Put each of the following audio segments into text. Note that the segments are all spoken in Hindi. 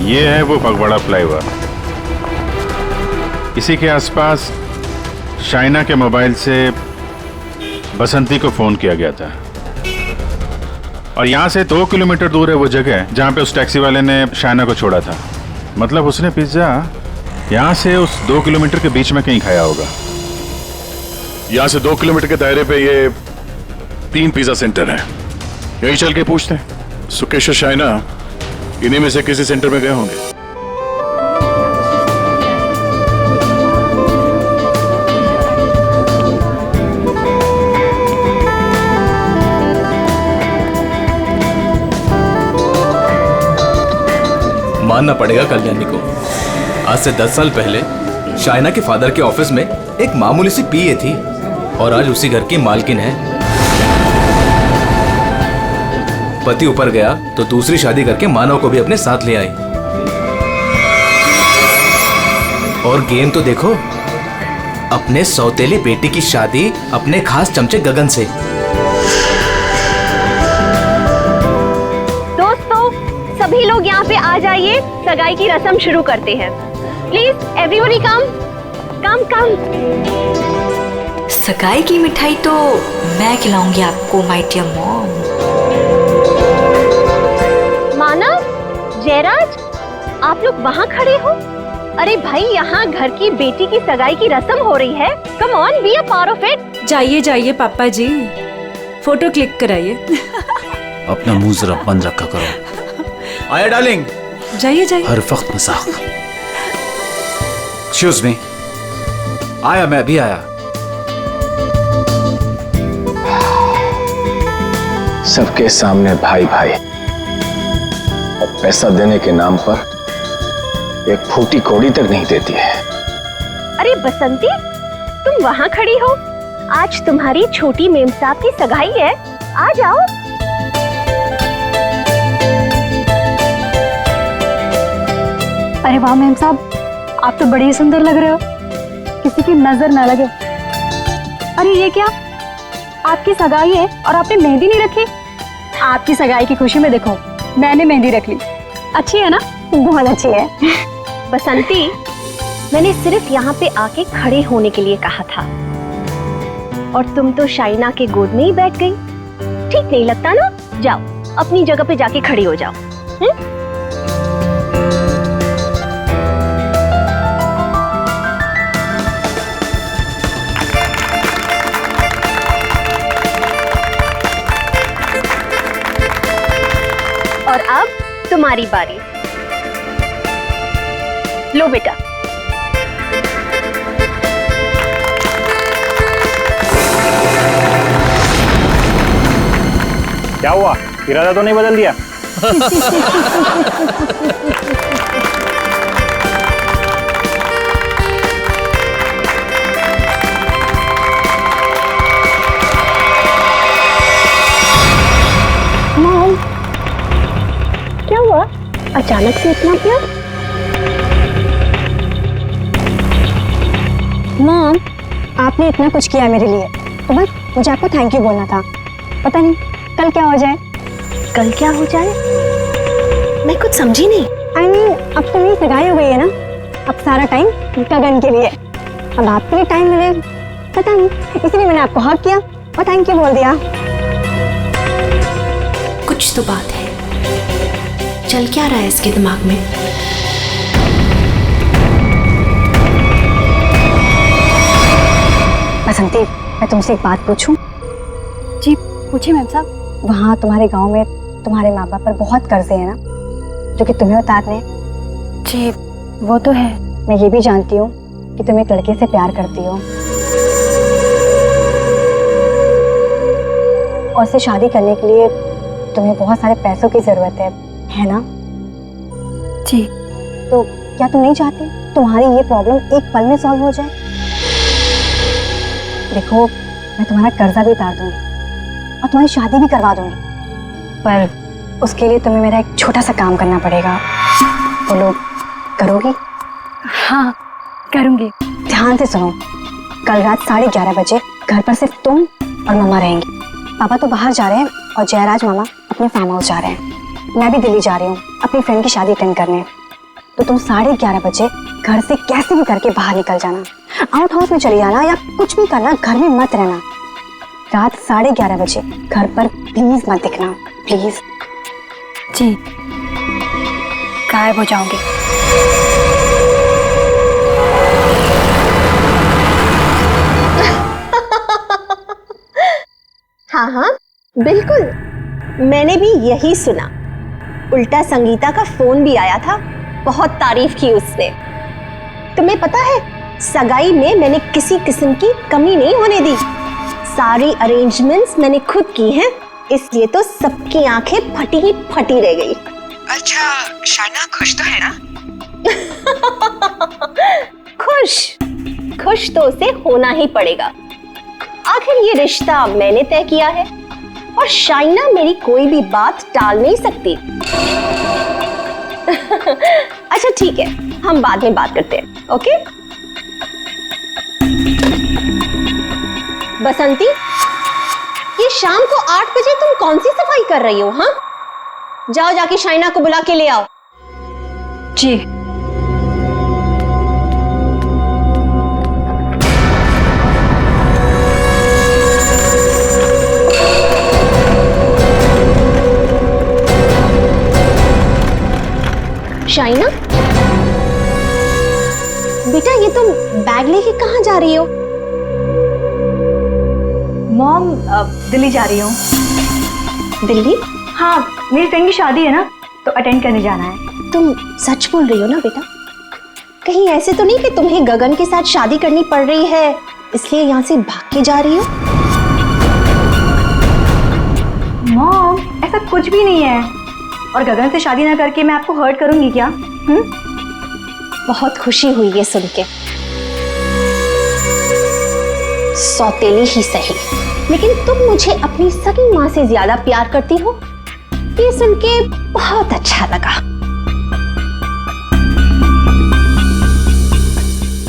ये है वो फगवाड़ा फ्लाईओवर। इसी के आसपास शाइना के मोबाइल से बसंती को फोन किया गया था और यहाँ से 2 किलोमीटर दूर है वो जगह जहाँ पे उस टैक्सी वाले ने शाइना को छोड़ा था। मतलब उसने पिज्जा यहाँ से उस 2 किलोमीटर के बीच में कहीं खाया होगा। यहाँ से 2 किलोमीटर के दायरे पे ये 3 पिज्जा सेंटर है। यही चल के पूछते हैं। सुकेश और शाइना इन्हीं में से किसी सेंटर में गए होंगे। मानना पड़ेगा कल्याणी को, आज से 10 साल पहले शाइना के फादर के ऑफिस में एक मामूली सी पीए थी और आज उसी घर की मालकिन है। पति ऊपर गया तो दूसरी शादी करके मानव को भी अपने साथ ले आई। और गेम तो देखो, अपने सौतेली बेटी की शादी अपने खास चमचे गगन से। सभी लोग यहाँ पे आ जाइए, सगाई की रस्म शुरू करते हैं। प्लीज एवरीबॉडी कम कम कम। सगाई की मिठाई तो मैं खिलाऊंगी आपको माय डियर मॉम। मानव, जयराज, आप लोग वहाँ खड़े हो? अरे भाई, यहाँ घर की बेटी की सगाई की रस्म हो रही है। Come on, be a part of it. जाइए जाइए पापा जी, फोटो क्लिक कराइए। अपना मुंह जरा बंद रखा करो। आया डार्लिंग, जाइए जाइए। हर वक्त मजाक। एक्सक्यूज मी, आया, मैं भी आया। सबके सामने भाई भाई और पैसा देने के नाम पर एक फूटी कौड़ी तक नहीं देती है। अरे बसंती, तुम वहाँ खड़ी हो? आज तुम्हारी छोटी मेम साहब की सगाई है, आ जाओ। अरे वाह मेम साहब, आप तो बड़ी सुंदर लग रहे हो, किसी की नजर ना लगे। अरे ये क्या, आपकी सगाई है और आपने मेहंदी नहीं रखी? आपकी सगाई की खुशी में देखो मैंने मेहंदी रख ली। अच्छी है ना? बहुत अच्छी है। बसंती, मैंने सिर्फ यहाँ पे आके खड़े होने के लिए कहा था और तुम तो शाइना के गोद में ही बैठ गई। ठीक नहीं लगता ना? जाओ अपनी जगह पे जाके खड़ी हो जाओ। और अब तुम्हारी बारी। लो बेटा। क्या हुआ, इरादा तो नहीं बदल दिया? मॉम, क्या हुआ? अचानक से इतना प्यार? मॉम, आपने इतना कुछ किया मेरे लिए, तो बस मुझे आपको थैंक यू बोलना था। पता नहीं कल क्या हो जाए। कल क्या हो जाए? मैं कुछ समझी नहीं। I mean, अब तो मेरी सगाई हो गई है ना, अब सारा टाइम गगन के लिए। अब आपके लिए टाइम मिले, पता नहीं, इसलिए मैंने आपको हक किया और थैंक यू बोल दिया। कुछ तो बात है, चल क्या रहा है इसके दिमाग में? बसंती, मैं तुमसे एक बात पूछूं? जी पूछिए मैम साहब। वहाँ तुम्हारे गांव में तुम्हारे माँ बाप पर बहुत कर्जे हैं ना, जो कि तुम्हें उतारने? जी वो तो है। मैं ये भी जानती हूँ कि तुम एक लड़के से प्यार करती हो और उससे शादी करने के लिए तुम्हें बहुत सारे पैसों की जरूरत है ना? जी। तो क्या तुम नहीं चाहती तुम्हारी ये प्रॉब्लम एक पल में सॉल्व हो जाए? देखो, मैं तुम्हारा कर्जा भी उतार दूंगी और तुम्हारी शादी भी करवा दूंगी, पर उसके लिए तुम्हें मेरा एक छोटा सा काम करना पड़ेगा। बोलो, करोगी? हाँ करूंगी। ध्यान से सुनो, कल रात 11:30 बजे घर पर सिर्फ तुम और मम्मा रहेंगी। पापा तो बाहर जा रहे हैं और जयराज मामा अपने फार्म हाउस जा रहे हैं। मैं भी दिल्ली जा रही हूँ अपनी फ्रेंड की शादी अटेंड करने। तो तुम 11:30 बजे घर से कैसे भी करके बाहर निकल जाना, आउट हाउस में चली जाना या कुछ भी करना, घर में मत रहना। रात 11:30 बजे घर पर प्लीज मत दिखना, प्लीज। जी, गायब हो जाओगे। हाँ हाँ बिल्कुल, मैंने भी यही सुना। उल्टा संगीता का फोन भी आया था, बहुत तारीफ की उसने। तुम्हें पता है, सगाई में मैंने किसी किस्म की कमी नहीं होने दी। सारी अरेंजमेंट्स मैंने खुद की हैं, इसलिए तो सबकी आंखें फटी ही फटी रह गई। अच्छा, शाइना खुश तो है ना? खुश तो उसे होना ही पड़ेगा। आखिर ये रिश्ता मैंने तय किया है और शाइना मेरी कोई भी बात टाल नहीं सकती। अच्छा ठीक है, हम बाद में बात करते हैं, ओके? बसंती, ये शाम को 8 बजे तुम कौन सी सफाई कर रही हो? हाँ, जाओ जाके शाइना को बुला के ले आओ। जी। शाइना, बेटा ये तुम बैग लेके कहाँ जा रही हो? मॉम, दिल्ली जा रही हूँ। दिल्ली? हाँ, मेरी फ्रेंड की शादी है ना, तो अटेंड करने जाना है। तुम सच बोल रही हो ना बेटा? कहीं ऐसे तो नहीं कि तुम्हें गगन के साथ शादी करनी पड़ रही है, इसलिए यहाँ से भाग के जा रही हो? मॉम, ऐसा कुछ भी नहीं है। और गगन से शादी ना करके मैं आपको हर्ट करूंगी क्या? बहुत खुशी हुई ये सुन के। सौतेली ही सही, लेकिन तुम मुझे अपनी सगी माँ से ज्यादा प्यार करती हो, ये सुन के बहुत अच्छा लगा।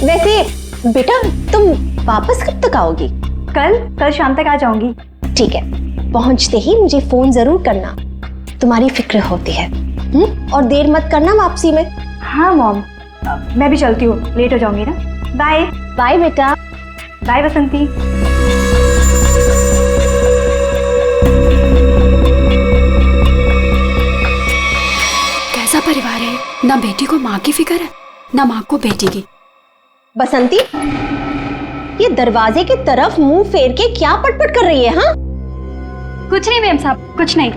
वैसे बेटा, तुम वापस कब तक आओगी? कल शाम तक आ जाऊंगी। ठीक है, पहुंचते ही मुझे फोन जरूर करना, तुम्हारी फिक्र होती है। और देर मत करना वापसी में। हाँ मॉम, मैं भी चलती हूँ, लेट हो जाऊंगी ना। बाय। बाय बेटा। बाय बसंती। कैसा परिवार है, ना बेटी को माँ की फिक्र है, ना माँ को बेटी की। बसंती, ये दरवाजे की तरफ मुंह फेर के क्या पटपट कर रही है? हाँ, कुछ नहीं मैम साहब, कुछ नहीं।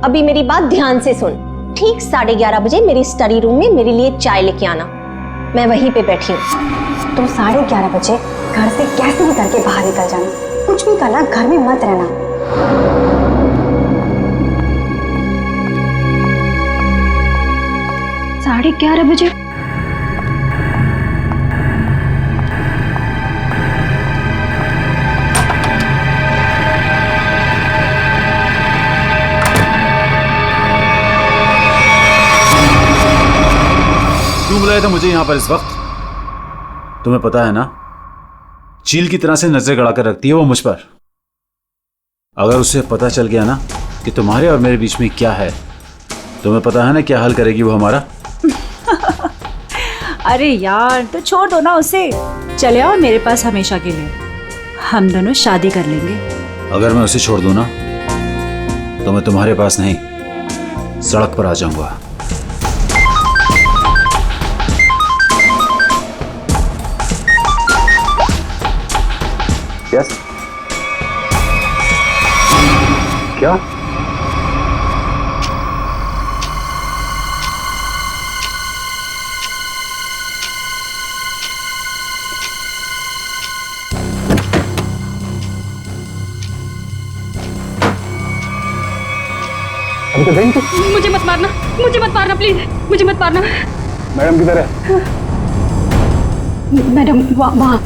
अभी मेरी बात ध्यान से सुन। ठीक 11:30 बजे मेरी स्टडी रूम में मेरे लिए चाय लेके आना, मैं वहीं पे बैठी हूँ। तुम 11:30 बजे घर से कैसे भी करके बाहर निकल जाना, कुछ भी करना, घर में मत रहना। 11:30 बजे? क्यों बुलाया था मुझे यहाँ पर इस वक्त? तुम्हें पता है ना, चील की तरह से नजर गड़ाकर रखती है वो मुझ पर। अगर उसे पता चल गया ना कि तुम्हारे और मेरे बीच में क्या है, तुम्हें पता है ना क्या हाल करेगी वो हमारा। अरे यार, तो छोड़ दो ना उसे, चले आओ मेरे पास हमेशा के लिए, हम दोनों शादी कर लेंगे। अगर मैं उसे छोड़ दूं ना, तो मैं तुम्हारे पास नहीं, सड़क पर आ जाऊंगा। यस। क्या? अभी तो गई थी। मुझे मत मारना, मुझे मत मारना प्लीज, मुझे मत मारना। मैडम किधर है? मैडम वहाँ।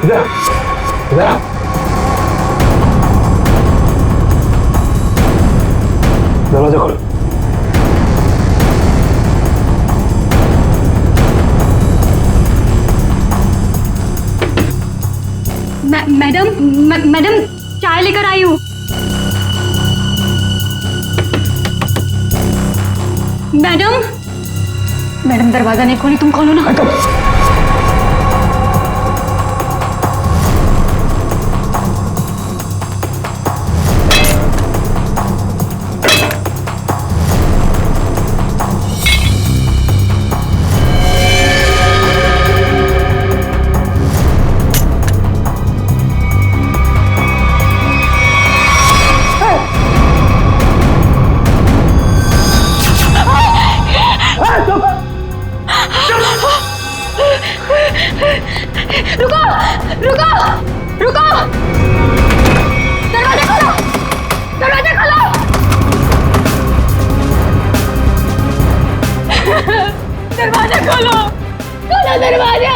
इधर इधर आओ। दरवाजा खोलो। मैडम चाय लेकर आई हूँ। मैडम दरवाजा नहीं खोली, तुम खोलो ना। रुको! दरवाजा खोलो! दरवाजा खोलो! दरवाजा खोलो! खोलो दरवाजा!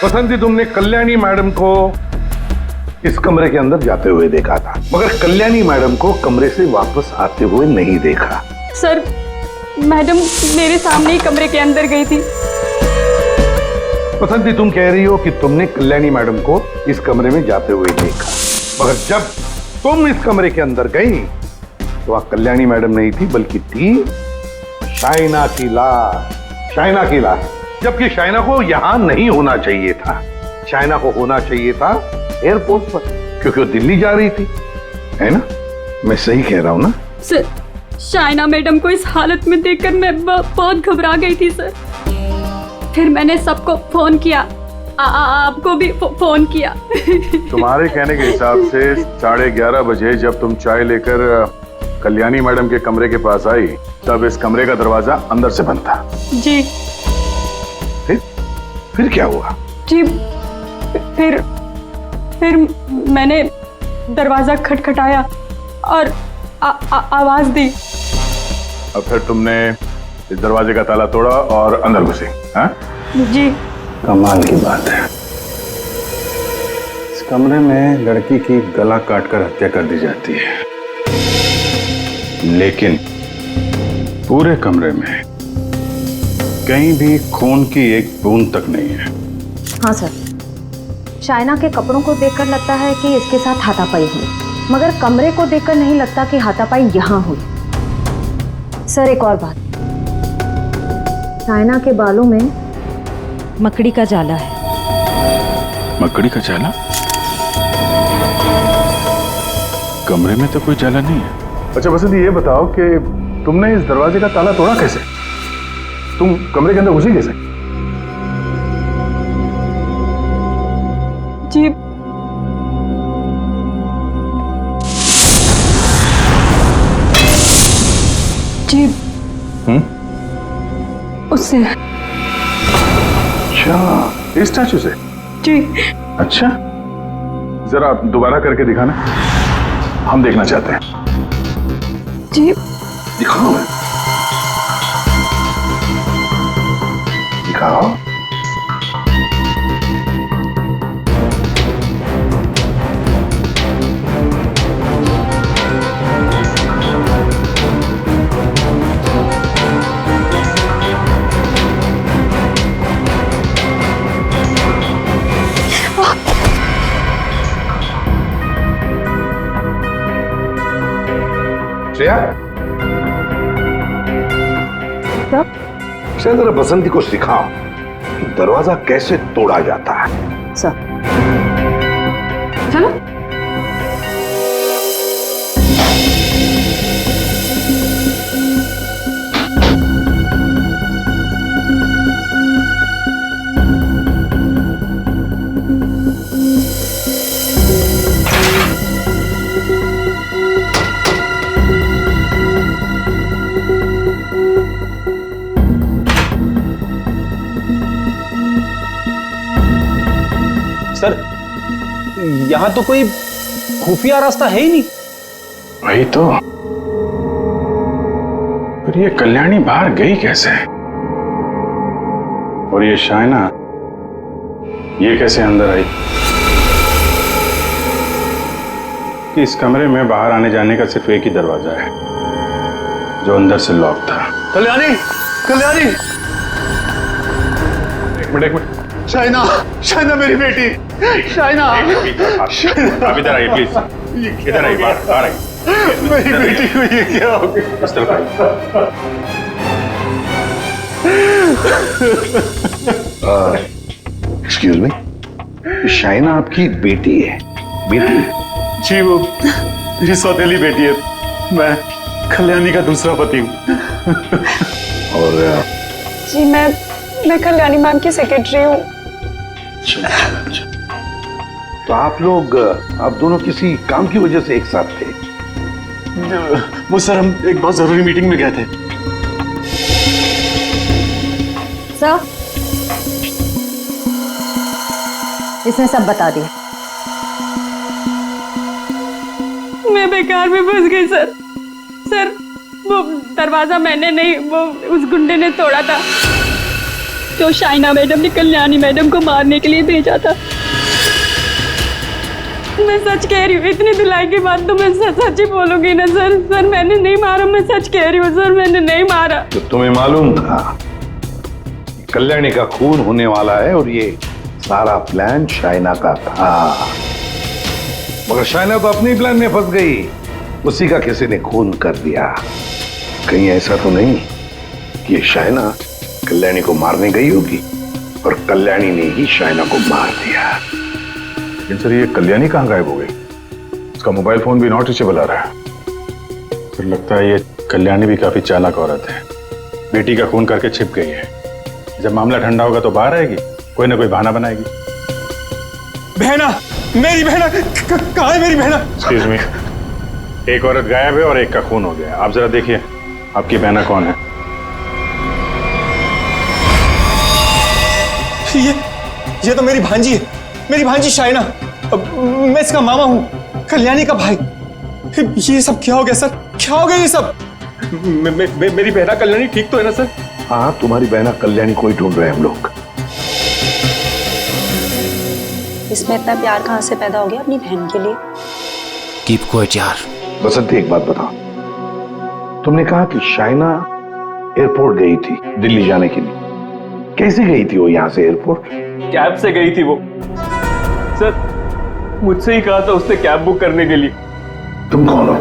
बसंती, तुमने कल्याणी मैडम को इस कमरे के अंदर जाते हुए देखा था, मगर कल्याणी मैडम को कमरे से वापस आते हुए नहीं देखा। सर, मैडम मेरे सामने ही कमरे के अंदर गई थी। बसंती, तुम कह रही हो कि तुमने कल्याणी मैडम को इस कमरे में जाते हुए देखा, मगर जब तुम इस कमरे के अंदर गई तो वहां कल्याणी मैडम नहीं थी, बल्कि थी शाइना की लाश। शाइना की लाश, जबकि शाइना को यहां नहीं होना चाहिए था। शाइना को होना चाहिए था एयरपोर्ट पर, क्योंकि वो दिल्ली जा रही थी, है ना? मैं सही कह रहा हूं ना? सर, शाइना मैडम को इस हालत में देखकर मैं बहुत घबरा गई थी सर। फिर मैंने सबको फोन किया, आपको भी फोन किया। तुम्हारे कहने के हिसाब से 11:30 बजे जब तुम चाय लेकर कल्याणी मैडम के कमरे के पास आई, तब इस कमरे का दरवाजा अंदर से बंद था। जी। फिर क्या हुआ? जी, फिर मैंने दरवाजा खटखटाया और आवाज दी। और फिर तुमने इस दरवाजे का ताला तोड़ा और अंदर घुसे? हाँ? जी। कमाल की बात है, इस कमरे में लड़की की गला काटकर हत्या कर दी जाती है, लेकिन पूरे कमरे में कहीं भी खून की एक बूंद तक नहीं है। हाँ सर, शाइना के कपड़ों को देखकर लगता है कि इसके साथ हाथापाई हुई, मगर कमरे को देखकर नहीं लगता कि हाथापाई यहाँ हुई। सर, एक और बात, शाइना के बालों में मकड़ी का जाला है। मकड़ी का जाला? कमरे में तो कोई जाला नहीं है। अच्छा बसंती, ये बताओ कि तुमने इस दरवाजे का ताला तोड़ा कैसे? तुम कमरे के अंदर घुसी कैसे? जी, उससे। अच्छा, इस स्टैचू से? जी। अच्छा, जरा दोबारा करके दिखाना, हम देखना चाहते हैं। जी। दिखाओ, दिखाओ। श्रेया, जरा बसंती को सिखाओ कि दरवाजा कैसे तोड़ा जाता है। सर, चलो। सर, यहाँ तो कोई खुफिया रास्ता है ही नहीं। वही तो, फिर ये कल्याणी बाहर गई कैसे? और ये शाइना, ये कैसे अंदर आई? कि इस कमरे में बाहर आने जाने का सिर्फ एक ही दरवाजा है, जो अंदर से लॉक था। कल्याणी, कल्याणी, एक मिनट। शाइना, शाइना मेरी बेटी, शाइना, आप इधर आइए प्लीज, इधर आइए, बाहर आइए। मेरी बेटी को ये क्या हो गया? इस तरफ आइए। एक्सक्यूज मी, शाइना आपकी बेटी है? बेटी? जी वो मेरी सौतेली बेटी है। मैं कल्याणी का दूसरा पति हूँ। और जी मैं कल्याणी मैम की सेक्रेटरी हूँ। तो आप लोग, आप दोनों किसी काम की वजह से एक साथ थे? वो सर, हम एक बहुत जरूरी मीटिंग में गए थे। सर, इसने सब बता दिया। मैं बेकार में फंस गई सर। सर वो दरवाजा मैंने नहीं, वो उस गुंडे ने तोड़ा था जो शाइना मैडम ने कल्याणी मैडम को मारने के लिए भेजा था। मैं सच कह रही हूँ, इतनी धुलाई के बाद तो मैं सच ही बोलूंगी ना सर। सर मैंने नहीं मारा, मैं सच कह रही हूँ सर, मैंने नहीं मारा। तो तुम्हें मालूम था कल्याणी का खून होने वाला है और ये सारा प्लान शाइना का था, मगर शाइना तो अपने प्लान में फंस गई। उसी का किसी ने खून कर दिया। कहीं ऐसा तो नहीं कि ये शाइना कल्याणी को मारने गई होगी और कल्याणी ने ही शाइना को मार दिया। लेकिन सर, ये कल्याणी कहाँ गायब हो गई? उसका मोबाइल फोन भी नॉट रीचेबल आ रहा है। फिर लगता है ये कल्याणी भी काफी चालाक औरत है, बेटी का खून करके छिप गई है। जब मामला ठंडा होगा तो बाहर आएगी, कोई ना कोई बहाना बनाएगी। बहना, मेरी बहना कहाँ है? मेरी बहना। एक्सक्यूज मी, एक औरत गायब है और एक का खून हो गया। आप जरा देखिए आपकी बहना कौन है। ये तो मेरी भांजी है, मेरी भांजी शाइना। मैं इसका मामा हूँ, कल्याणी का भाई। ये सब क्या हो गया सर? क्या हो गया ये सब? मेरी बहना कल्याणी ठीक तो है ना सर? हाँ, तुम्हारी बहना कल्याणी को ही ढूंढ रहे हैं हम लोग। इसमें इतना प्यार कहाँ से पैदा हो गया अपनी बहन के लिए? कीप क्वाइट यार। बसंती, एक बात बताओ, तुमने कहा कि शाइना एयरपोर्ट गई थी दिल्ली जाने के लिए। कैसे गई थी वो यहाँ से एयरपोर्ट? कैब से गई थी वो सर। मुझसे ही कहा था उसने कैब बुक करने के लिए। तुम कौन हो?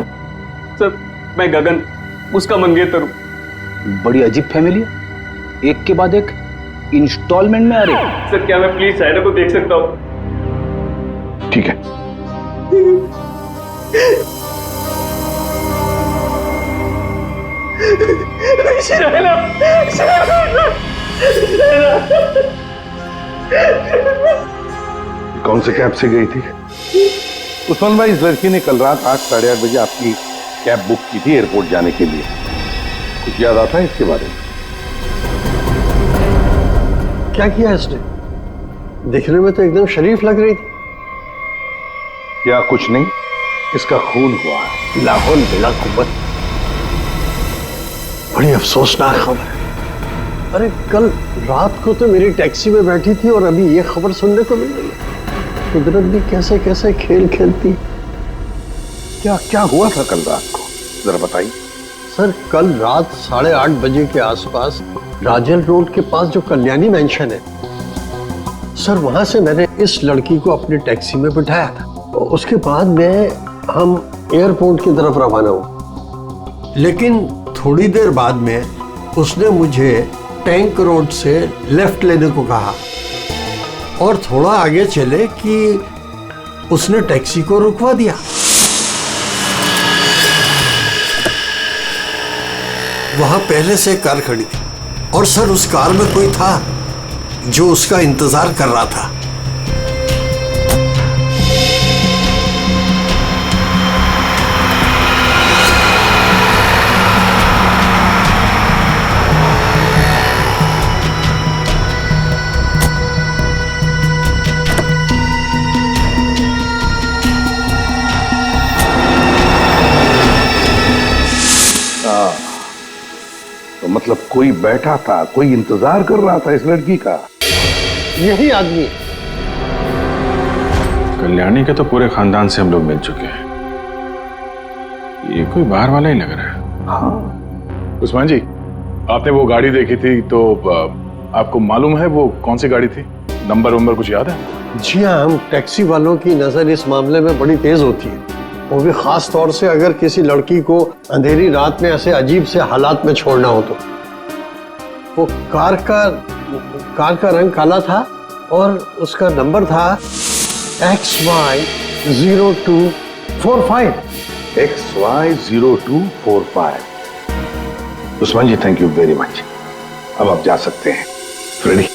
सर मैं गगन, उसका मंगेतर हूँ। बड़ी अजीब फैमिली है, एक के बाद एक इंस्टॉलमेंट में आ रही। सर क्या मैं प्लीज शाइना को देख सकता हूँ? ठीक है। शाइना, कौन से कैब से गई थी? उस्मान भाई, इस लड़की ने कल रात 8, साढ़े 8 बजे आपकी कैब बुक की थी एयरपोर्ट जाने के लिए। कुछ याद आता है इसके बारे में? क्या किया इसने? दिखने में तो एकदम शरीफ लग रही थी। क्या कुछ नहीं, इसका खून हुआ है। लाहौल बिला कुव्वत। बड़ी अफसोसनाक खबर है। अरे कल रात को तो मेरी टैक्सी में बैठी थी और अभी ये खबर सुनने को मिल रही है। कुदरत भी कैसे कैसे खेल खेलती। क्या क्या हुआ था कल रात को, जरा बताइए। सर कल रात 8:30 बजे के आसपास राजल रोड के पास जो कल्याणी मैंशन है सर, वहां से मैंने इस लड़की को अपनी टैक्सी में बिठाया था। उसके बाद हम एयरपोर्ट की तरफ रवाना हुए, लेकिन थोड़ी देर बाद में उसने मुझे टैंक रोड से लेफ्ट लेने को कहा और थोड़ा आगे चले कि उसने टैक्सी को रुकवा दिया। वहां पहले से कार खड़ी थी और सर उस कार में कोई था जो उसका इंतजार कर रहा था। तो मतलब कोई बैठा था, कोई इंतजार कर रहा था इस लड़की का। यही आदमी। कल्याणी के तो पूरे खानदान से हम लोग मिल चुके हैं, ये कोई बाहर वाला ही लग रहा है। हाँ उस्मान जी, आपने वो गाड़ी देखी थी तो आपको मालूम है वो कौन सी गाड़ी थी? नंबर वंबर कुछ याद है? जी हाँ, हम टैक्सी वालों की नजर इस मामले में बड़ी तेज होती है, वो भी खास तौर से अगर किसी लड़की को अंधेरी रात में ऐसे अजीब से हालात में छोड़ना हो तो। वो कार का रंग काला था और उसका नंबर था XY0245। XY0245। Usman ji, thank you very much. अब आप जा सकते हैं। फ्रेडी,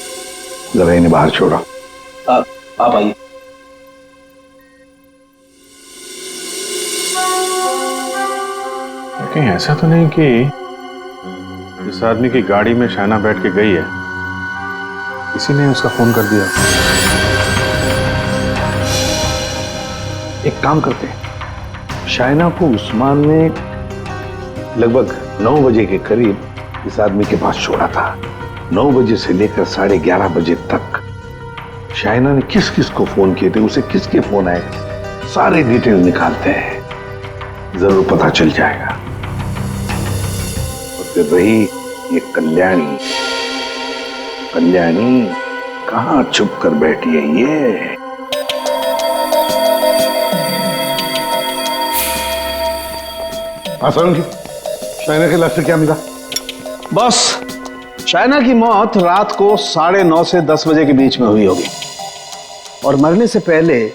जरा इन्हें बाहर छोड़ो। आप आइए। कहीं ऐसा तो नहीं कि इस आदमी की गाड़ी में शाइना बैठ के गई है, किसी ने उसका फोन कर दिया? एक काम करते हैं, शाइना को उस्मान ने लगभग 9 बजे के करीब इस आदमी के पास छोड़ा था। 9 बजे से लेकर 11:30 बजे तक शाइना ने किस किस को फोन किए थे, उसे किसके फोन आए, सारे डिटेल निकालते हैं, जरूर पता चल जाएगा। और फिर रही ये कल्याणी कहां छुप कर बैठी है ये? आसान की शाइना के लाश से क्या मिला? बस शाइना की मौत रात को 9:30 से 10 बजे के बीच में हुई होगी और मरने से पहले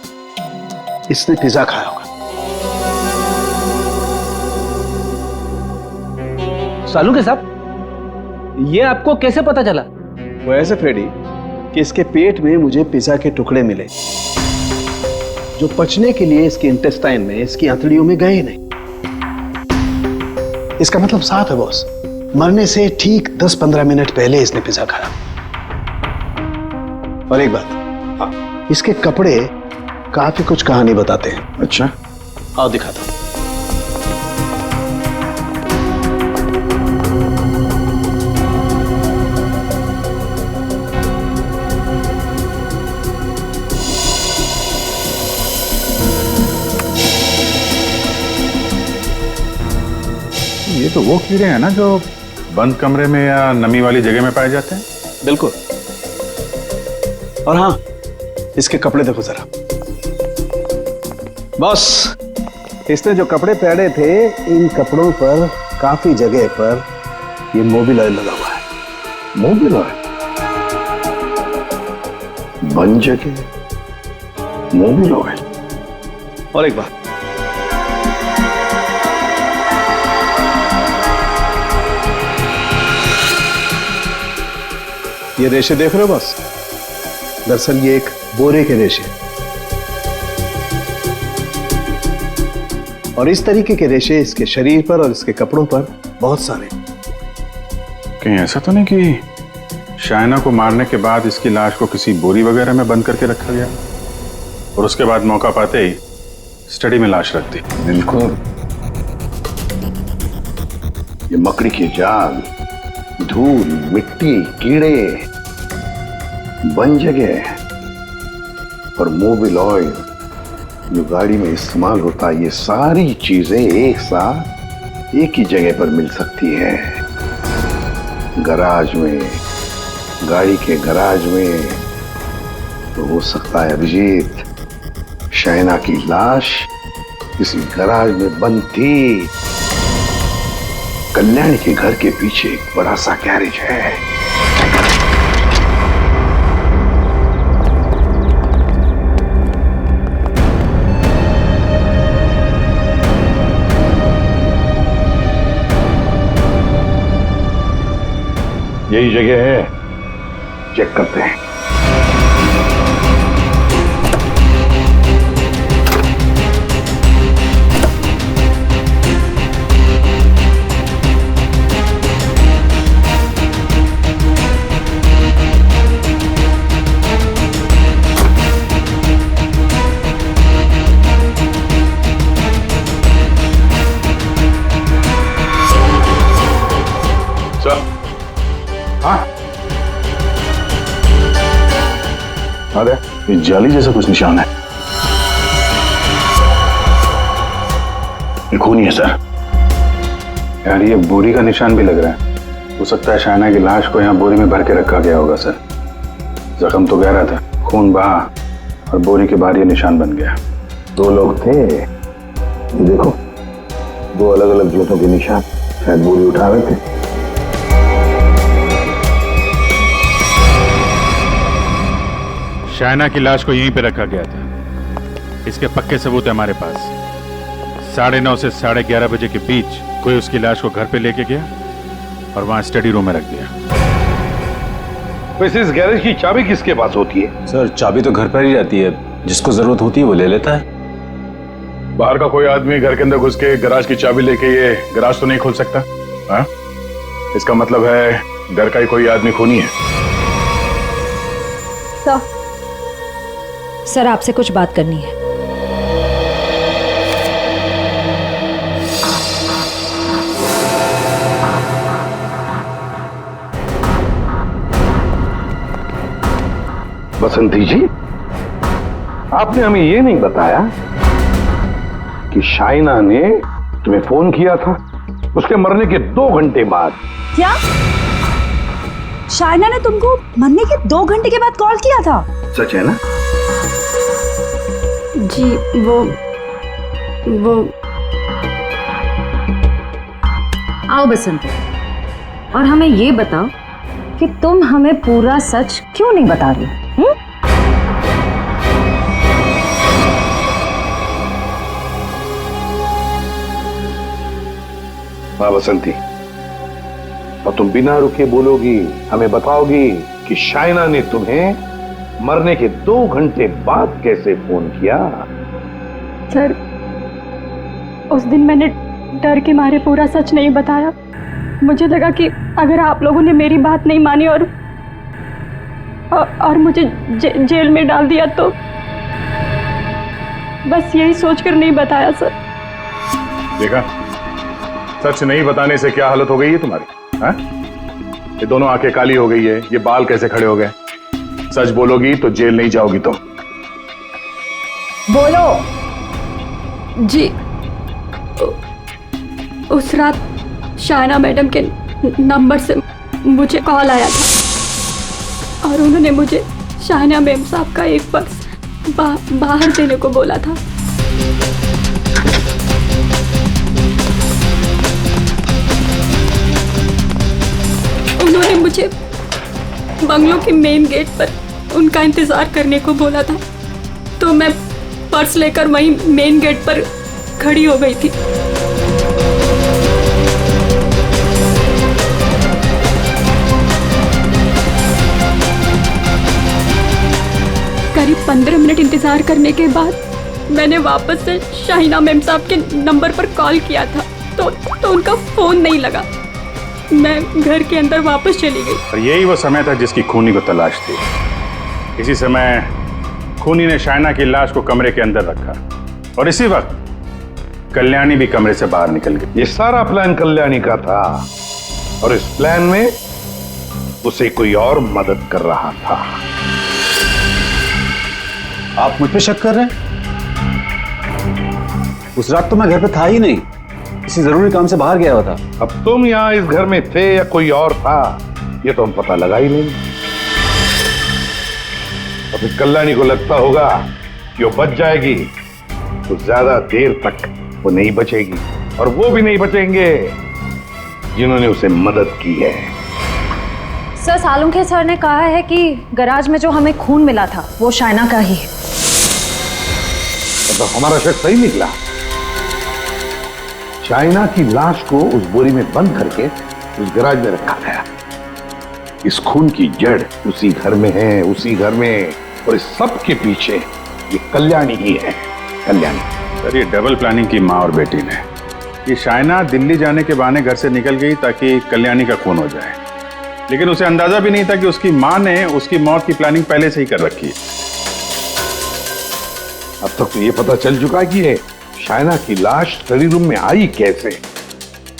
इसने पिज्जा खाया होगा। सालू साहब, ये आपको कैसे पता चला? वो ऐसे फ्रेडी कि इसके पेट में मुझे पिज्जा के टुकड़े मिले जो पचने के लिए इसके इंटेस्टाइन में, इसकी आंतड़ियों में गए नहीं। इसका मतलब साफ है बॉस, मरने से ठीक 10-15 मिनट पहले इसने पिज्जा खाया। और एक बात, इसके कपड़े काफी कुछ कहानी बताते हैं। अच्छा, आओ दिखाता हूं। ये तो वो कीड़े हैं ना जो बंद कमरे में या नमी वाली जगह में पाए जाते हैं? बिल्कुल। और हाँ, इसके कपड़े देखो जरा। बॉस, इसने जो कपड़े पहने थे, इन कपड़ों पर काफी जगह पर ये मोबिल ऑयल लगा हुआ है। Mobil oil? बन जगह मोबिल ऑयल? और एक बात, ये रेशे देख रहे हो बॉस? दरअसल ये एक बोरे के रेशे, और इस तरीके के रेशे इसके शरीर पर और इसके कपड़ों पर बहुत सारे। कहीं ऐसा तो नहीं कि शाइना को मारने के बाद इसकी लाश को किसी बोरी वगैरह में बंद करके रखा गया और उसके बाद मौका पाते ही स्टडी में लाश रख दी? बिल्कुल। ये मकड़ी की जाल, धूल, मिट्टी, कीड़े, बन जगह और मोबिल ऑयल जो गाड़ी में इस्तेमाल होता है, ये सारी चीजें एक साथ एक ही जगह पर मिल सकती है। गराज में, गाड़ी के गराज में। तो हो सकता है अभिजीत, शाइना की लाश किसी गराज में बंद थी। कल्याणी के घर के पीछे एक बड़ा सा गैरेज है। यही जगह है, चेक करते हैं। अरे ये जाली जैसा कुछ निशान है। ये खून ही है सर। यार ये बोरी का निशान भी लग रहा है। हो सकता है शाइना की लाश को यहाँ बोरी में भर के रखा गया होगा सर। जख्म तो गहरा था, खून बहा और बोरी के बाहर ये निशान बन गया। 2 लोग थे, ये देखो 2 अलग अलग जूतों के निशान, शायद बोरी उठा रहे थे। शाइना की लाश को यहीं पे रखा गया था। इसके पक्के सबूत है हमारे पास। 9:30 से 11:30 बजे के बीच कोई उसकी लाश को घर पे लेके गया और वहां स्टडी रूम में रख दिया। वैसे इस गैरेज की चाबी किसके पास होती है? सर चाबी तो घर पर ही रहती है, जिसको जरूरत होती है वो ले लेता है। बाहर का कोई आदमी घर के अंदर घुस के गराज की चाबी लेके ये गराज तो नहीं खोल सकता। हाँ? इसका मतलब है घर का ही कोई आदमी खूनी है। सर आपसे कुछ बात करनी है। बसंती जी, आपने हमें ये नहीं बताया कि शाइना ने तुम्हें फोन किया था उसके मरने के 2 घंटे बाद। क्या शाइना ने तुमको मरने के 2 घंटे के बाद कॉल किया था? सच है ना? जी वो आओ बसंती, और हमें ये बताओ कि तुम हमें पूरा सच क्यों नहीं बता रही? हाँ बसंती, और तुम बिना रुके बोलोगी, हमें बताओगी कि शाइना ने तुम्हें मरने के 2 घंटे बाद कैसे फोन किया? सर उस दिन मैंने डर के मारे पूरा सच नहीं बताया। मुझे लगा कि अगर आप लोगों ने मेरी बात नहीं मानी और मुझे जेल में डाल दिया तो बस यही सोचकर नहीं बताया सर। देखा, सच नहीं बताने से क्या हालत हो गई है तुम्हारी। हाँ? ये दोनों आंखें काली हो गई है, ये बाल कैसे खड़े हो गए। सच बोलोगी तो जेल नहीं जाओगी तुम। बोलो। जी उस रात शाइना मैडम के नंबर से मुझे कॉल आया था और उन्होंने मुझे शाइना मैम साहब का एक पर्स बाहर देने को बोला था। उन्होंने मुझे बंगलों के मेन गेट पर उनका इंतजार करने को बोला था, तो मैं पर्स लेकर वहीं मेन गेट पर खड़ी हो गई थी। करीब 15 मिनट इंतजार करने के बाद मैंने वापस से शाइना मैम साहब के नंबर पर कॉल किया था, तो उनका फोन नहीं लगा। मैं घर के अंदर वापस चली गई। और यही वो समय था जिसकी खूनी को तलाश थी। इसी समय खूनी ने शाइना की लाश को कमरे के अंदर रखा और इसी वक्त कल्याणी भी कमरे से बाहर निकल गई। ये सारा प्लान कल्याणी का था और इस प्लान में उसे कोई और मदद कर रहा था। आप मुझ पे शक कर रहे हैं? उस रात तो मैं घर पे था ही नहीं, किसी जरूरी काम से बाहर गया हुआ था। अब तुम यहाँ इस घर में थे या कोई और था, ये तो हम पता लगा ही नहीं। और फिर कल्याणी को लगता होगा कि वो बच जाएगी, तो ज्यादा देर तक वो नहीं बचेगी, और वो भी नहीं बचेंगे जिन्होंने उसे मदद की है। सर सालुंखे सर ने कहा है कि गैराज में जो हमें खून मिला था वो शाइना का ही है। तो हमारा शक सही निकला। शाइना की लाश को उस बोरी में बंद करके उस गैराज में रखा गया। इस खून की जड़ उसी घर में है, उसी घर में, और इस सब के पीछे ये कल्याणी ही है। कल्याणी सर, ये डबल प्लानिंग की माँ और बेटी ने। ये शाइना दिल्ली जाने के बहाने घर से निकल गई ताकि कल्याणी का खून हो जाए, लेकिन उसे अंदाजा भी नहीं था कि उसकी माँ ने उसकी मौत की प्लानिंग पहले से ही कर रखी है। अब तक तो ये पता चल चुका है कि ये शाइना की लाश स्टडी रूम में आई कैसे,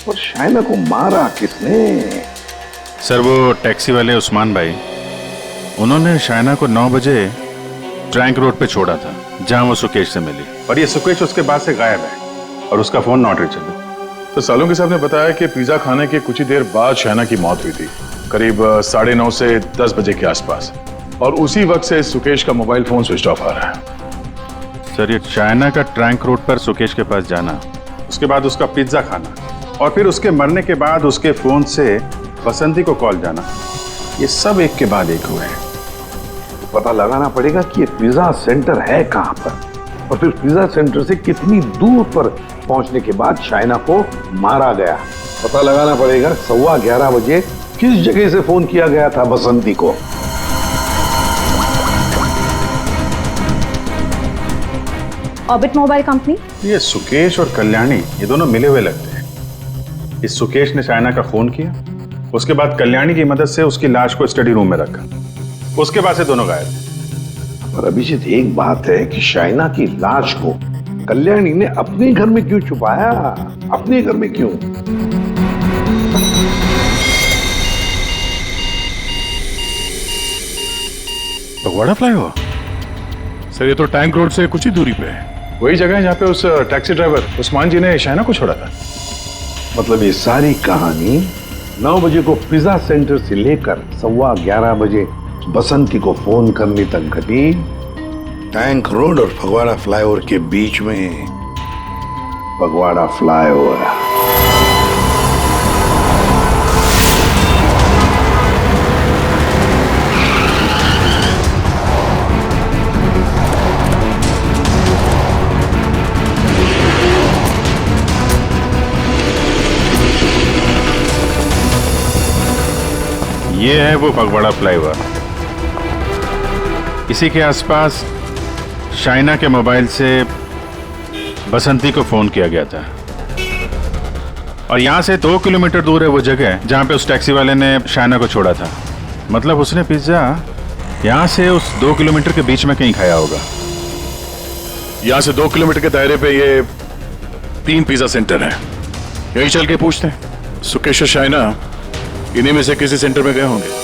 और शाइना को मारा किसने। सर वो टैक्सी वाले उस्मान भाई, उन्होंने शाइना को 9 बजे ट्रैंक रोड पे छोड़ा था जहां वो सुकेश से मिली, और ये सुकेश उसके बाद से गायब है और उसका फोन नॉट रीचेबल। तो सालों के साहब ने बताया कि पिज्जा खाने के कुछ ही देर बाद शाइना की मौत हुई थी, करीब 9:30 से 10 बजे के आसपास, और उसी वक्त से सुकेश का मोबाइल फोन स्विच ऑफ आ रहा है। सर, ये चाइना का ट्रैंक रोड पर सुकेश के पास जाना, उसके बाद उसका पिज्जा खाना, और फिर उसके मरने के बाद उसके फोन से बसंती को कॉल जाना, ये सब एक के बाद एक हुए हैं। पता लगाना पड़ेगा कि ये पिज्जा सेंटर है कहां पर, और फिर पिज्जा सेंटर से कितनी दूर पर पहुंचने के बाद शाइना को मारा गया। पता लगाना पड़ेगा 11:15 बजे किस जगह से फोन किया गया था बसंती को। Orbit mobile company. ये सुकेश और कल्याणी ये दोनों मिले हुए लगते हैं। इस सुकेश ने शाइना का फोन किया, उसके बाद कल्याणी की मदद से उसकी लाश को स्टडी रूम में रखा, उसके बाद से दोनों गायब थे। पर अभिजीत, एक बात है कि शाइना की लाश को कल्याणी ने अपने घर में क्यों छुपाया? अपने घर में क्यों? फगवाड़ा फ्लाईओवर? सर, ये तो टैंक रोड से कुछ ही दूरी पे है। वही जगह है जहाँ पे उस टैक्सी ड्राइवर उस्मान जी ने शाइना को छोड़ा था। मतलब ये सारी कहानी 9 बजे को पिज्जा सेंटर से लेकर 11:15 बजे बसंती को फोन करने तक घटी टैंक रोड और फगवाड़ा फ्लाईओवर के बीच में। फगवाड़ा फ्लाईओवर। ये है वो फगवाड़ा फ्लाईओवर। इसी के आसपास शाइना के मोबाइल से बसंती को फोन किया गया था, और यहां से 2 किलोमीटर दूर है वो जगह जहां पे उस टैक्सी वाले ने शाइना को छोड़ा था। मतलब उसने पिज्जा यहां से उस 2 किलोमीटर के बीच में कहीं खाया होगा। यहां से 2 किलोमीटर के दायरे पे ये 3 पिज्जा सेंटर है। यही चल के पूछते हैं, सुकेश और शाइना इन्हीं में से किसी सेंटर में गए होंगे।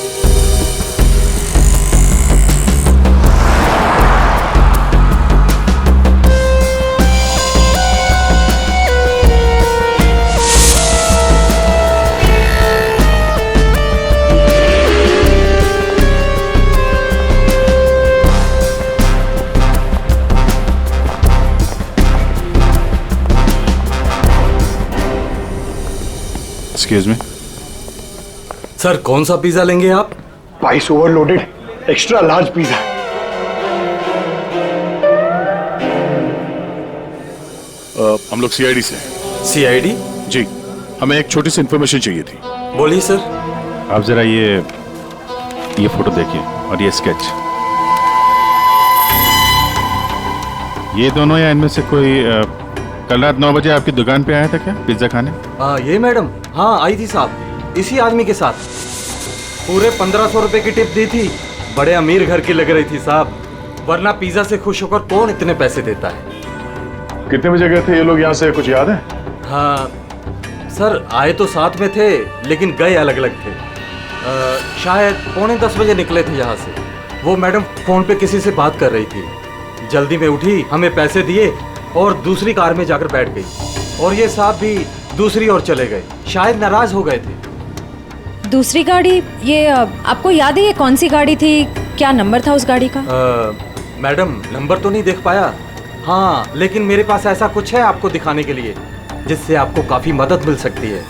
एक्सक्यूज मी सर, कौन सा पिज्जा लेंगे आप? Spice overloaded extra large pizza. हम लोग सीआईडी से। सीआईडी? जी, हमें एक छोटी सी इंफॉर्मेशन चाहिए थी। बोलिए सर। आप जरा ये फोटो देखिए और ये स्केच। ये दोनों या इनमें से कोई कल रात 9 बजे आपकी दुकान पे आया था क्या पिज्जा खाने? ये मैडम, हाँ आई थी साहब, इसी आदमी के साथ। पूरे 1500 रुपए की टिप दी थी। बड़े अमीर घर की लग रही थी साहब, वरना पिज्जा से खुश होकर कौन इतने पैसे देता है। कितने बजे गए थे ये लोग यहाँ से, कुछ याद है? हाँ सर, आए तो साथ में थे लेकिन गए अलग अलग थे। शायद 9:45 बजे निकले थे यहाँ से। वो मैडम फोन पे किसी से बात कर रही थी, जल्दी में उठी, हमें पैसे दिए और दूसरी कार में जाकर बैठ गई, और ये साहब भी दूसरी ओर चले गए, शायद नाराज हो गए थे। दूसरी गाड़ी, ये आपको याद है ये कौन सी गाड़ी थी? क्या नंबर था उस गाड़ी का? मैडम नंबर तो नहीं देख पाया, हाँ लेकिन मेरे पास ऐसा कुछ है आपको दिखाने के लिए जिससे आपको काफी मदद मिल सकती है।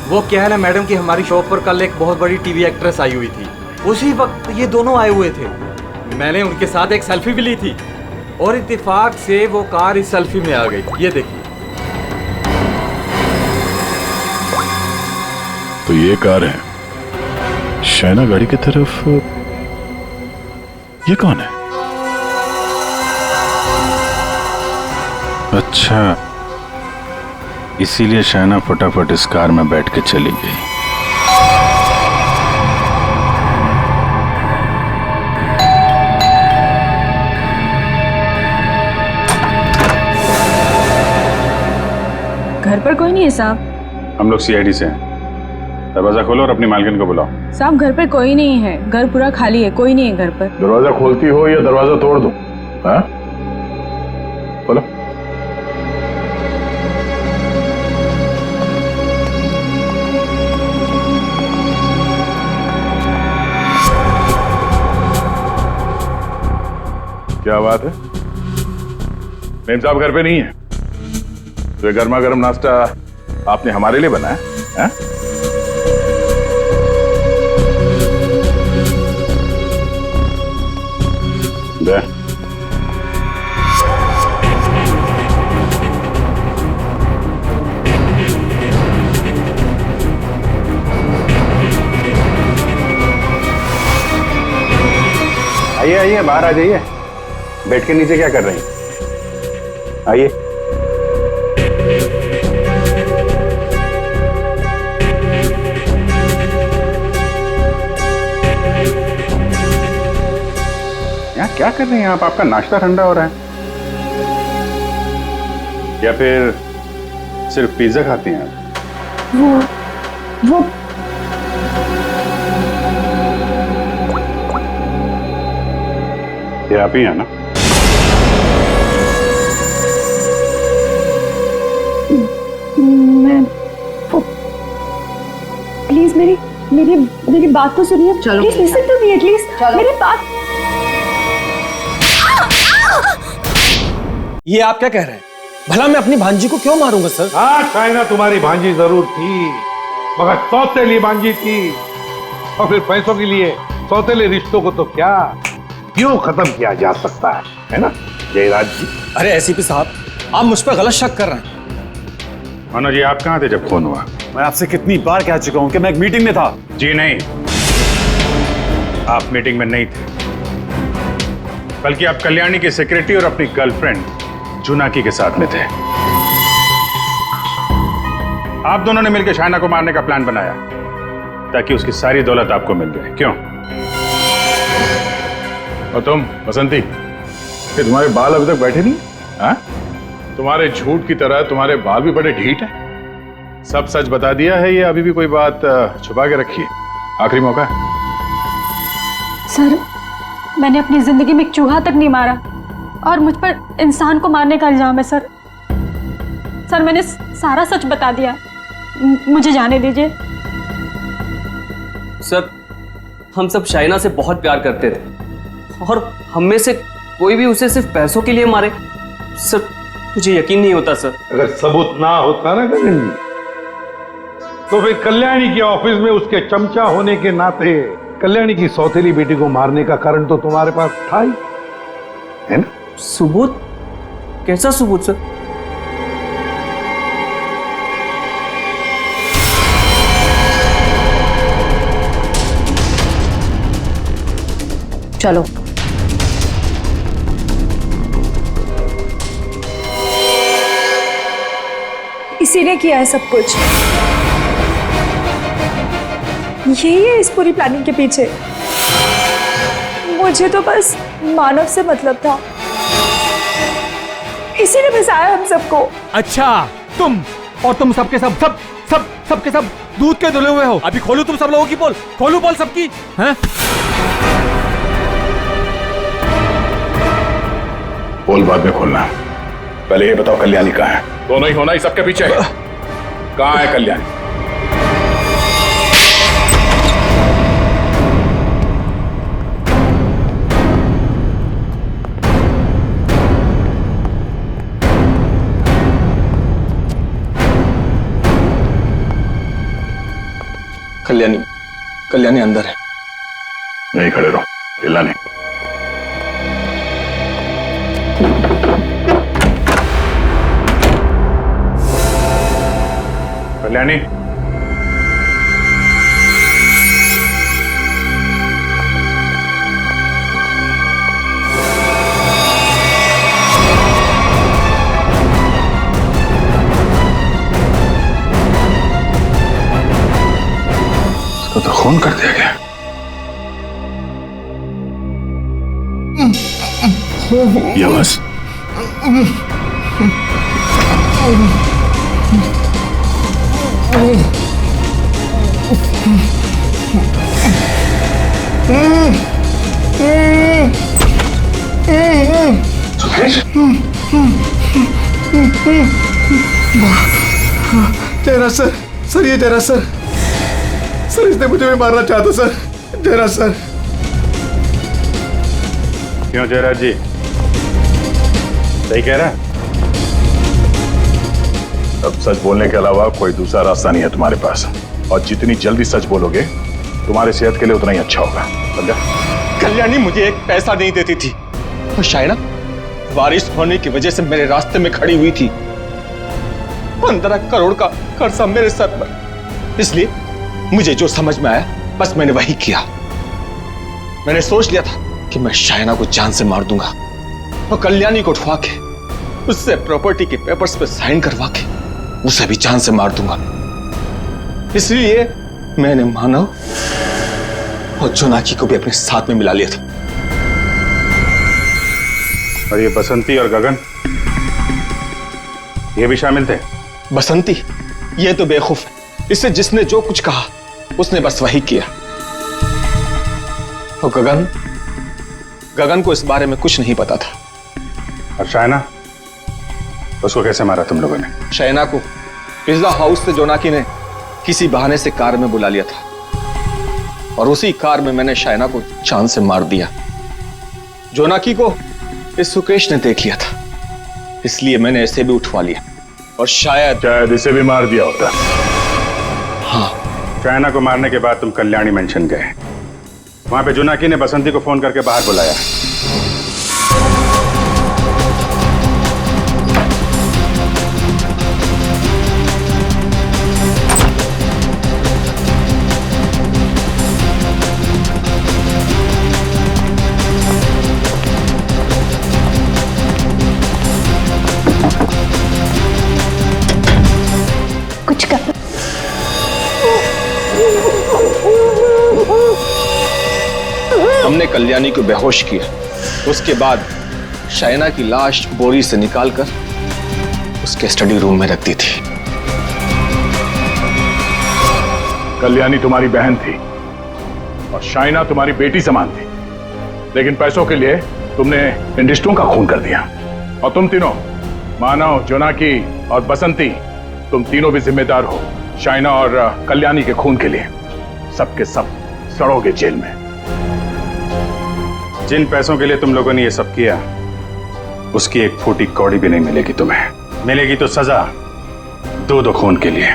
वो क्या है ना मैडम कि हमारी शॉप पर कल एक बहुत बड़ी टीवी एक्ट्रेस आई हुई थी, उसी वक्त ये दोनों आए हुए थे। मैंने उनके साथ एक सेल्फी भी ली थी और इत्तेफाक से वो कार इस सेल्फी में आ गई। ये देखिए। तो ये कार है शाइना गाड़ी की तरफ। ये कौन है? अच्छा, इसीलिए शाइना फटाफट इस कार में बैठ के चली गई। घर पर कोई नहीं है साहब। हम लोग सीआईडी से हैं। दरवाजा खोलो और अपनी मालकिन को बुलाओ। साहब घर पे कोई नहीं है, घर पूरा खाली है, कोई नहीं है घर पर। दरवाजा खोलती हो या दरवाजा तोड़ दो? हाँ, बोलो। क्या बात है? मेम साहब घर पे नहीं है तो ये गर्मा गर्म नाश्ता आपने हमारे लिए बनाया है? दे। आइए आइए, बाहर आ जाइए। बेड के नीचे क्या कर रही हैं? आइए। यहाँ क्या कर रही हैं आप? आपका नाश्ता ठंडा हो रहा है। या फिर सिर्फ पिज्जा खाती हैं आप? वो ये आप ही हैं ना? मैं प्लीज मेरी मेरी मेरी बात तो सुनिए। Please listen to me at least. मेरी बात। ये आप क्या कह रहे हैं? भला मैं अपनी भांजी को क्यों मारूंगा सर? हाँ, शाइना तुम्हारी भांजी जरूर थी, मगर सौतेली भांजी थी। और फिर पैसों के लिए सौतेले रिश्तों को तो क्या क्यों खत्म किया जा सकता है ना जयराज जी? अरे एसीपी साहब, आप मुझ पर गलत शक कर रहे हैं। मनोज जी, आप कहाँ थे जब फोन हुआ? मैं आपसे कितनी बार कह चुका हूं कि मैं एक मीटिंग में था। जी नहीं, आप मीटिंग में नहीं थे, बल्कि आप कल्याणी की सेक्रेटरी और अपनी गर्लफ्रेंड जुनाकी के साथ में थे। आप दोनों ने मिलकर शाइना को मारने का प्लान बनाया ताकि उसकी सारी दौलत आपको मिल जाए। क्यों? और तुम बसंती, ये तुम्हारे बाल अभी तक बैठे नहीं? हाँ? तुम्हारे झूठ की तरह तुम्हारे बाल भी बड़े ढीठ हैं। सब सच बता दिया है, ये अभी भी कोई बात छुपा के रखी है? आखिरी मौका है। सर, मैंने अपनी जिंदगी में एक चूहा तक नहीं मारा और मुझ पर इंसान को मारने का इल्जाम है सर। सर, मैंने सारा सच बता दिया, मुझे जाने दीजिए। सर, हम सब शाइना से बहुत प्यार करते थे और हम में से कोई भी उसे सिर्फ पैसों के लिए मारे, सर मुझे यकीन नहीं होता सर। अगर सबूत ना होता ना गगन जी, तो फिर कल्याणी के ऑफिस में उसके चमचा होने के नाते कल्याणी की सौतेली बेटी को मारने का कारण तो तुम्हारे पास था ही, है ना? सबूत? कैसा सबूत सर? चलो। इसी ने किया है सब कुछ। यही है इस पूरी प्लानिंग के पीछे। मुझे तो बस मानव से मतलब था, इसी ने फंसाया हम सबको। अच्छा, तुम सबके सबके सब दूध के धुले हुए हो। अभी खोलू तुम सब लोगों की पोल, खोलू पोल सबकी, हैं? पोल बाद में खोलना, पहले ये बताओ कल्याणी कहाँ है? दोनों ही होना ही सबके पीछे है। कहाँ है कल्याणी? कल्याणी अंदर है। नहीं खड़े रहो, हिलना नहीं। कल्याणी, इसको तो खून कर दिया गया। ये आवाज जयराज सर, ये जयराज सर, इसने मुझे भी मारना चाहता सर। जयराज सर। क्यों जयराज जी, सही कह रहा है। अब सच बोलने के अलावा कोई दूसरा रास्ता नहीं है तुम्हारे पास, और जितनी जल्दी सच बोलोगे तुम्हारे सेहत के लिए उतना ही अच्छा होगा, समझा? कल्याणी मुझे एक पैसा नहीं देती थी, और शायना बारिश होने की वजह से मेरे रास्ते में खड़ी हुई थी। 15 करोड़ का कर्जा मेरे सर पर, इसलिए मुझे जो समझ में आया बस मैंने वही किया। मैंने सोच लिया था कि मैं शायना को जान से मार दूंगा और कल्याणी को उठवा के उससे प्रॉपर्टी के पेपर्स पे साइन करवा के उसे भी जान से मार दूंगा। इसलिए मैंने मानव और जोनाकी को भी अपने साथ में मिला लिया था। और ये बसंती और गगन, ये भी शामिल थे? बसंती ये तो बेवकूफ है, इससे जिसने जो कुछ कहा उसने बस वही किया। और गगन को इस बारे में कुछ नहीं पता था। और शायना, उसको कैसे मारा तुम लोगों ने? शायना को पिज्जा हाउस से जोनाकी ने किसी बहाने से कार में बुला लिया था, और उसी कार में मैंने शायना को जान से मार दिया। जोनाकी को इस सुकेश ने देख लिया था, इसलिए मैंने इसे भी उठवा लिया, और शायद इसे भी मार दिया होता। हाँ। शायना को मारने के बाद तुम कल्याणी मेंशन गए, वहां पे जोनाकी ने बसंती को फोन करके बाहर बुलाया। कुछ कर। हमने कल्याणी को बेहोश किया, उसके बाद शायना की लाश बोरी से निकालकर उसके स्टडी रूम में रख दी थी। कल्याणी तुम्हारी बहन थी और शाइना तुम्हारी बेटी समान थी, लेकिन पैसों के लिए तुमने इंडस्ट्रियों का खून कर दिया। और तुम तीनों, मानव, जोनाकी और बसंती, तुम तीनों भी जिम्मेदार हो शाइना और कल्याणी के खून के लिए। सबके सब सड़ोगे जेल में। जिन पैसों के लिए तुम लोगों ने ये सब किया, उसकी एक फूटी कौड़ी भी नहीं मिलेगी तुम्हें। मिलेगी तो सजा 2-2 खून के लिए।